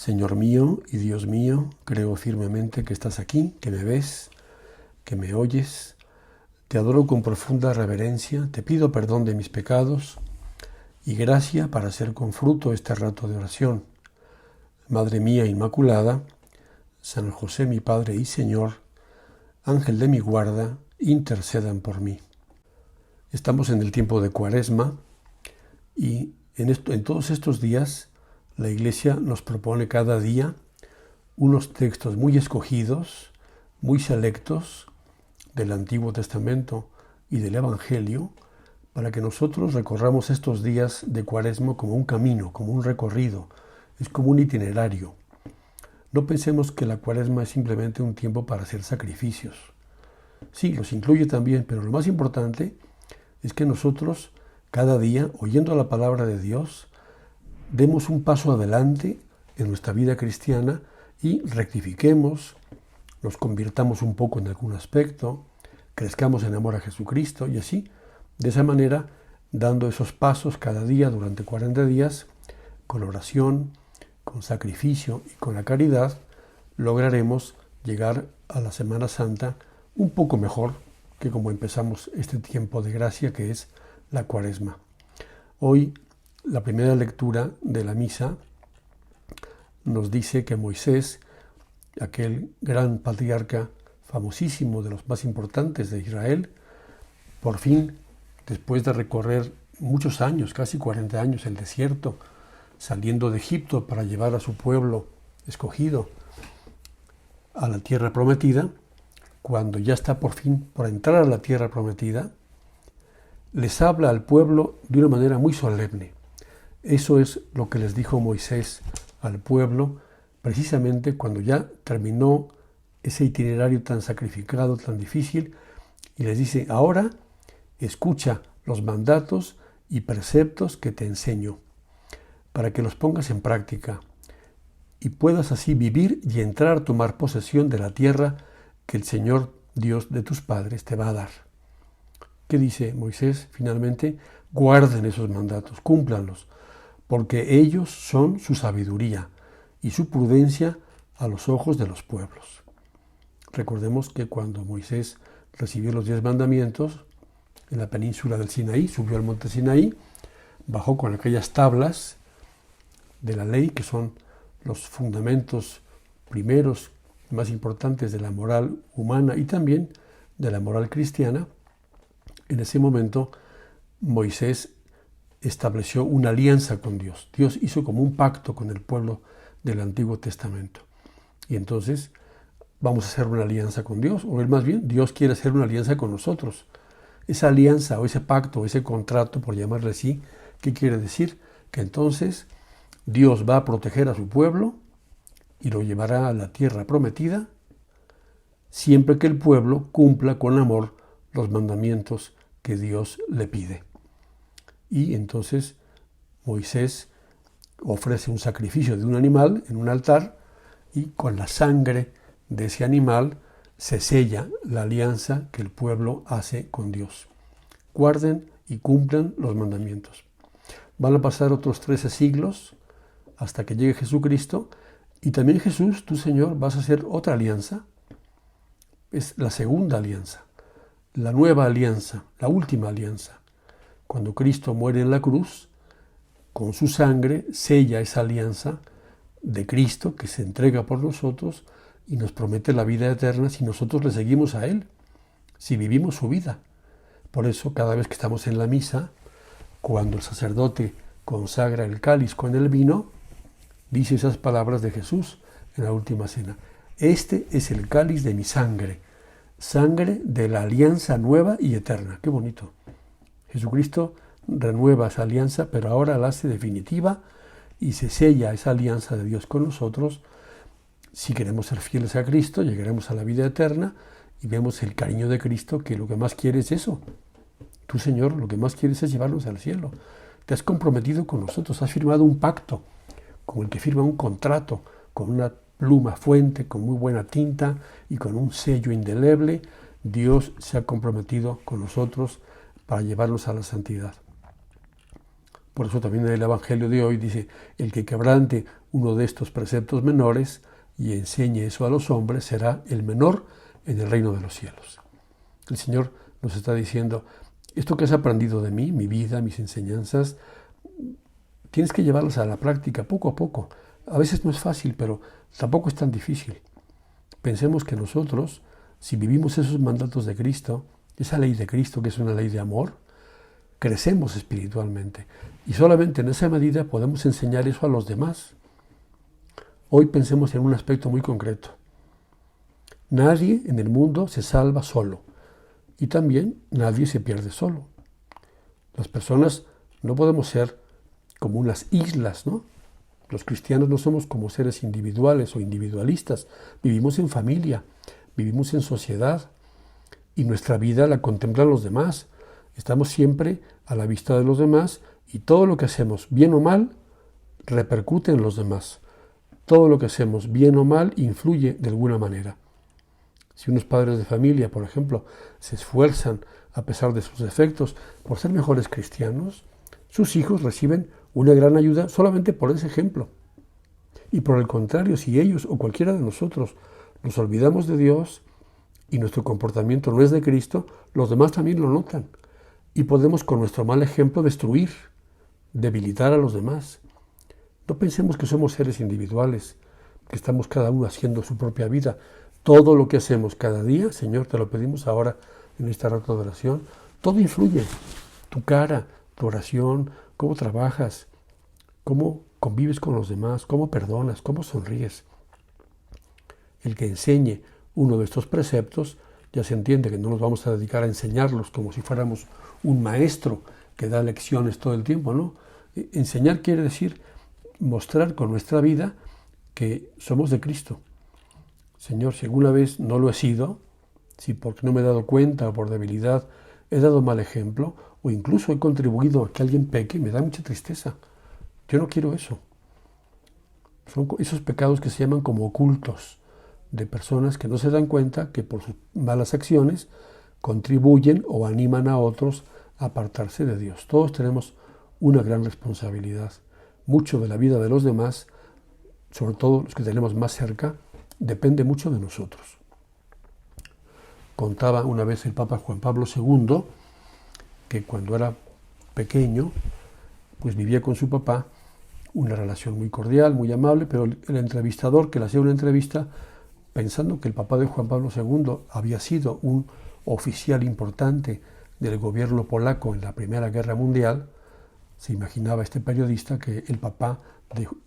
Señor mío y Dios mío, creo firmemente que estás aquí, que me ves, que me oyes. Te adoro con profunda reverencia, te pido perdón de mis pecados y gracia para hacer con fruto este rato de oración. Madre mía Inmaculada, San José mi Padre y Señor, Ángel de mi guarda, intercedan por mí. Estamos en el tiempo de Cuaresma y en todos estos días la Iglesia nos propone cada día unos textos muy escogidos, muy selectos del Antiguo Testamento y del Evangelio, para que nosotros recorramos estos días de Cuaresma como un camino, como un recorrido, es como un itinerario. No pensemos que la Cuaresma es simplemente un tiempo para hacer sacrificios. Sí, los incluye también, pero lo más importante es que nosotros cada día, oyendo la palabra de Dios, demos un paso adelante en nuestra vida cristiana y rectifiquemos, nos convirtamos un poco en algún aspecto, crezcamos en amor a Jesucristo y así, de esa manera, dando esos pasos cada día durante 40 días, con oración, con sacrificio y con la caridad, lograremos llegar a la Semana Santa un poco mejor que como empezamos este tiempo de gracia que es la Cuaresma. Hoy la primera lectura de la misa nos dice que Moisés, aquel gran patriarca famosísimo de los más importantes de Israel, por fin, después de recorrer muchos años, casi 40 años, el desierto, saliendo de Egipto para llevar a su pueblo escogido a la tierra prometida, cuando ya está por fin por entrar a la tierra prometida, les habla al pueblo de una manera muy solemne. Eso es lo que les dijo Moisés al pueblo, precisamente cuando ya terminó ese itinerario tan sacrificado, tan difícil, y les dice, ahora escucha los mandatos y preceptos que te enseño, para que los pongas en práctica y puedas así vivir y entrar a tomar posesión de la tierra que el Señor Dios de tus padres te va a dar. ¿Qué dice Moisés? Finalmente, guarden esos mandatos, cúmplanlos, porque ellos son su sabiduría y su prudencia a los ojos de los pueblos. Recordemos que cuando Moisés recibió los 10 mandamientos en la península del Sinaí, subió al monte Sinaí, bajó con aquellas tablas de la ley, que son los fundamentos primeros, más importantes de la moral humana y también de la moral cristiana. En ese momento Moisés estableció una alianza con Dios. Dios hizo como un pacto con el pueblo del Antiguo Testamento. Y entonces vamos a hacer una alianza con Dios, o más bien, Dios quiere hacer una alianza con nosotros. Esa alianza o ese pacto o ese contrato, por llamarle así, ¿qué quiere decir? Que entonces Dios va a proteger a su pueblo y lo llevará a la tierra prometida siempre que el pueblo cumpla con amor los mandamientos que Dios le pide. Y entonces Moisés ofrece un sacrificio de un animal en un altar y con la sangre de ese animal se sella la alianza que el pueblo hace con Dios. Guarden y cumplan los mandamientos. Van a pasar otros 13 siglos hasta que llegue Jesucristo y también Jesús, tu Señor, vas a hacer otra alianza. Es la segunda alianza, la nueva alianza, la última alianza. Cuando Cristo muere en la cruz, con su sangre sella esa alianza de Cristo que se entrega por nosotros y nos promete la vida eterna si nosotros le seguimos a Él, si vivimos su vida. Por eso, cada vez que estamos en la misa, cuando el sacerdote consagra el cáliz con el vino, dice esas palabras de Jesús en la última cena. Este es el cáliz de mi sangre, sangre de la alianza nueva y eterna. Qué bonito. Jesucristo renueva esa alianza, pero ahora la hace definitiva y se sella esa alianza de Dios con nosotros. Si queremos ser fieles a Cristo, llegaremos a la vida eterna y vemos el cariño de Cristo, que lo que más quiere es eso. Tú, Señor, lo que más quieres es llevarnos al cielo. Te has comprometido con nosotros, has firmado un pacto, como el que firma un contrato, con una pluma fuente, con muy buena tinta y con un sello indeleble. Dios se ha comprometido con nosotros para llevarnos a la santidad. Por eso también en el Evangelio de hoy dice, el que quebrante uno de estos preceptos menores y enseñe eso a los hombres, será el menor en el reino de los cielos. El Señor nos está diciendo, esto que has aprendido de mí, mi vida, mis enseñanzas, tienes que llevarlas a la práctica poco a poco. A veces no es fácil, pero tampoco es tan difícil. Pensemos que nosotros, si vivimos esos mandatos de Cristo, esa ley de Cristo que es una ley de amor, crecemos espiritualmente. Y solamente en esa medida podemos enseñar eso a los demás. Hoy pensemos en un aspecto muy concreto. Nadie en el mundo se salva solo. Y también nadie se pierde solo. Las personas no podemos ser como unas islas, ¿no? Los cristianos no somos como seres individuales o individualistas. Vivimos en familia, vivimos en sociedad y nuestra vida la contemplan los demás. Estamos siempre a la vista de los demás y todo lo que hacemos, bien o mal, repercute en los demás. Todo lo que hacemos, bien o mal, influye de alguna manera. Si unos padres de familia, por ejemplo, se esfuerzan, a pesar de sus defectos, por ser mejores cristianos, sus hijos reciben una gran ayuda solamente por ese ejemplo. Y por el contrario, si ellos o cualquiera de nosotros nos olvidamos de Dios y nuestro comportamiento no es de Cristo, los demás también lo notan. Y podemos con nuestro mal ejemplo destruir, debilitar a los demás. No pensemos que somos seres individuales, que estamos cada uno haciendo su propia vida. Todo lo que hacemos cada día, Señor, te lo pedimos ahora en esta rato de oración, todo influye. Tu cara, tu oración, cómo trabajas, cómo convives con los demás, cómo perdonas, cómo sonríes. El que enseñe uno de estos preceptos, ya se entiende que no nos vamos a dedicar a enseñarlos como si fuéramos un maestro que da lecciones todo el tiempo, ¿no? Enseñar quiere decir mostrar con nuestra vida que somos de Cristo. Señor, si alguna vez no lo he sido, si porque no me he dado cuenta o por debilidad he dado mal ejemplo o incluso he contribuido a que alguien peque, me da mucha tristeza. Yo no quiero eso. Son esos pecados que se llaman como ocultos, de personas que no se dan cuenta que por sus malas acciones contribuyen o animan a otros a apartarse de Dios. Todos tenemos una gran responsabilidad. Mucho de la vida de los demás, sobre todo los que tenemos más cerca, depende mucho de nosotros. Contaba una vez el Papa Juan Pablo II que cuando era pequeño, pues vivía con su papá una relación muy cordial, muy amable, pero el entrevistador que le hacía una entrevista, pensando que el papá de Juan Pablo II había sido un oficial importante del gobierno polaco en la Primera Guerra Mundial, se imaginaba este periodista que el papá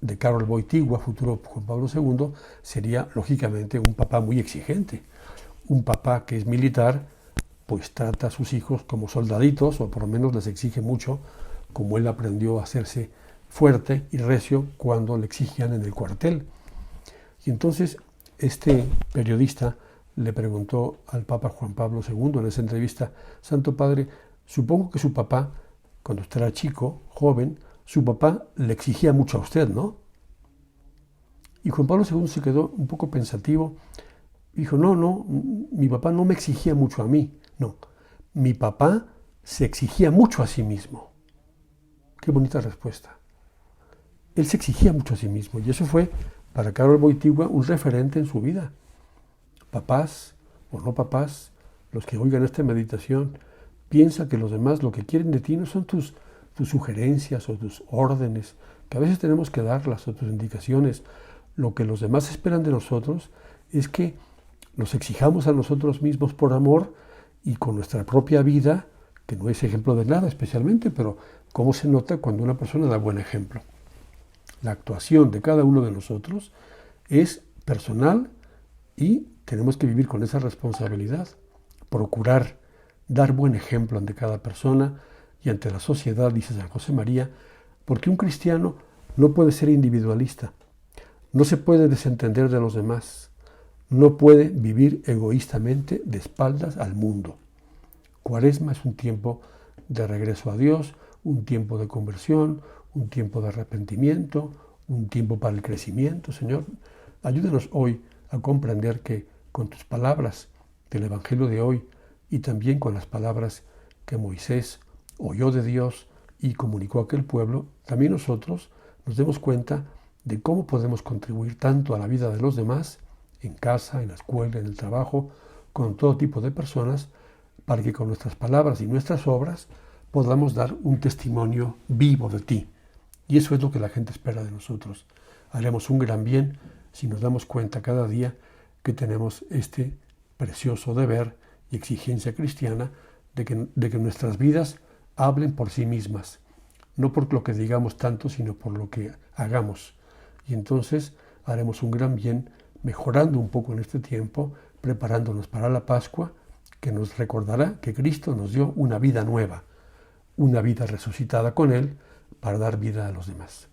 de Karol Wojtyła, futuro Juan Pablo II, sería lógicamente un papá muy exigente. Un papá que es militar, pues trata a sus hijos como soldaditos, o por lo menos les exige mucho, como él aprendió a hacerse fuerte y recio cuando le exigían en el cuartel. Y entonces este periodista le preguntó al Papa Juan Pablo II en esa entrevista: Santo Padre, supongo que su papá, cuando usted era chico, joven, su papá le exigía mucho a usted, ¿no? Y Juan Pablo II se quedó un poco pensativo. Dijo, no, mi papá no me exigía mucho a mí. No, mi papá se exigía mucho a sí mismo. Qué bonita respuesta. Él se exigía mucho a sí mismo. Y eso fue para Karol Wojtyła un referente en su vida. Papás o no papás, los que oigan esta meditación, piensa que los demás lo que quieren de ti no son tus sugerencias o tus órdenes, que a veces tenemos que darlas, o tus indicaciones. Lo que los demás esperan de nosotros es que nos exijamos a nosotros mismos por amor y con nuestra propia vida, que no es ejemplo de nada especialmente, pero cómo se nota cuando una persona da buen ejemplo. La actuación de cada uno de nosotros es personal y tenemos que vivir con esa responsabilidad, procurar dar buen ejemplo ante cada persona y ante la sociedad, dice San José María, porque un cristiano no puede ser individualista, no se puede desentender de los demás, no puede vivir egoístamente de espaldas al mundo. Cuaresma es un tiempo de regreso a Dios, un tiempo de conversión, un tiempo de arrepentimiento, un tiempo para el crecimiento. Señor, ayúdanos hoy a comprender que con tus palabras del Evangelio de hoy y también con las palabras que Moisés oyó de Dios y comunicó a aquel pueblo, también nosotros nos demos cuenta de cómo podemos contribuir tanto a la vida de los demás, en casa, en la escuela, en el trabajo, con todo tipo de personas, para que con nuestras palabras y nuestras obras podamos dar un testimonio vivo de ti. Y eso es lo que la gente espera de nosotros. Haremos un gran bien si nos damos cuenta cada día que tenemos este precioso deber y exigencia cristiana de que nuestras vidas hablen por sí mismas, no por lo que digamos tanto, sino por lo que hagamos. Y entonces haremos un gran bien mejorando un poco en este tiempo, preparándonos para la Pascua, que nos recordará que Cristo nos dio una vida nueva, una vida resucitada con Él para dar vida a los demás.